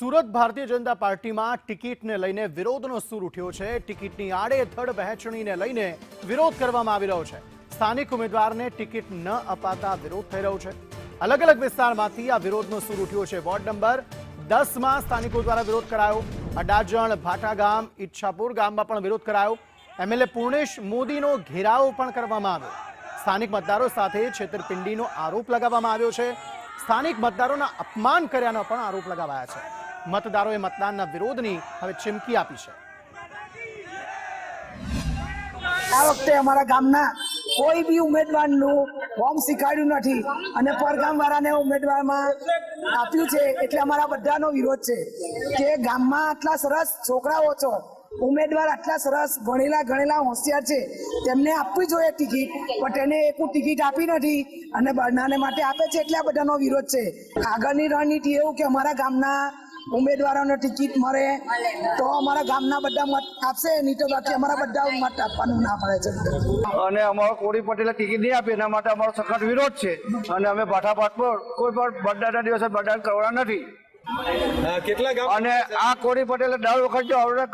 સુરત ભારતીય જનતા પાર્ટીમાં ટિકિટને લઈને વિરોધનો સૂર ઉઠ્યો છે। ટિકિટની આડેધડ વહેંચણીને લઈને વિરોધ કરવામાં આવી રહ્યો છે। સ્થાનિક ઉમેદવારને ટિકિટ ન અપાતા વિરોધ થઈ રહ્યો છે। અલગ અલગ વિસ્તારમાંથી આ વિરોધનો સૂર ઉઠ્યો છે। વોર્ડ નંબર 10 માં સ્થાનિકો દ્વારા વિરોધ કરાયો। અડાજણ, ભાટા ગામ, ઈચ્છાપુર ગામમાં પણ વિરોધ કરાયો। એમએલએ પૂર્ણેશ મોદીનો ઘેરાવ પણ કરવામાં આવ્યો। સ્થાનિક મતદારો સાથે છેતરપિંડીનો આરોપ લગાવવામાં આવ્યો છે। સ્થાનિક મતદારોના અપમાન કર્યાનો પણ આરોપ લગાવાયા છે। મતદારોએ મતદાનના વિરોધની હવે ચીમકી આપી છે। આ વખતે અમારા ગામના કોઈ બી ઉમેદવારનું ફોર્મ સ્વીકાર્યું નથી અને પરગામવાળાને ઉમેદવારમાં આપ્યું છે, એટલે અમારા બધાનો વિરોધ છે કે ગામમાં આટલા સરસ છોકરાઓ છો, ઉમેદવાર આટલા સરસ ભણેલા ગણેલા હોશિયાર છે, તેમને આપવી જોઈએ ટિકિટ, પણ તેને એક ટિકિટ આપી નથી અને બધાને માટે આપે છે, એટલે આ બધાનો વિરોધ છે। આગળની રણનીતિ એવું કે અમારા ગામના ઉમેદવારોને ટિકિટ મળે તો અમારા ગામના બધા મત આપશે, નહીં તો બાકી અમારા બધા મત આપવાનું ના પડે છે। અને અમારો કોળી પટેલે ટિકિટ નહીં આપી, એના માટે અમારો સખત વિરોધ છે અને અમે ભાટાપાટ પર કોઈ પણ મતદાનના દિવસે મતદાન કરવાના નથી। કેટલા ગામ અને આ કોળી પટેલે દર વખત જો અવરોધ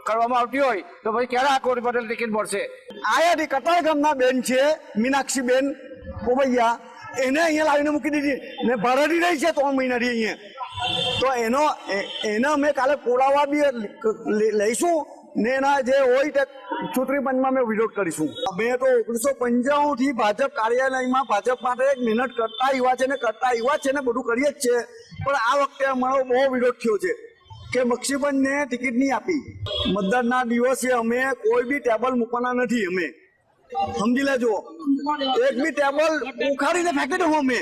કરવામાં આવતી હોય તો પછી ક્યારે આ કોળી પટેલ ટિકિટ મળશે? આયાથી કતાર ગામના બેન છે મીનાક્ષી બેન પોવૈયા, એને અહીંયા લાવીને મૂકી દીધી ને ભરતી રહી છે 3 મહિનાથી અહીંયા। તો એને અમે કાલે પોળાવા બી લઈશું ને એના જે હોય તે ચૂંટણી પંચમાં અમે વિરોધ કરીશું। અમે તો 1995 થી ભાજપ કાર્યાલયમાં ભાજપ માટે મહેનત કરતા યુવા છે ને બધું કરીએ જ છે, પણ આ વખતે અમારો બહુ વિરોધ થયો છે કે બક્ષીબંધને ટિકિટ નહીં આપી। મતદાનના દિવસે અમે કોઈ બી ટેબલ મૂકવાના નથી, અમે સમજી લેજો, એક બી ટેબલ ઉખાડીને ફેંકી દઉં અમે।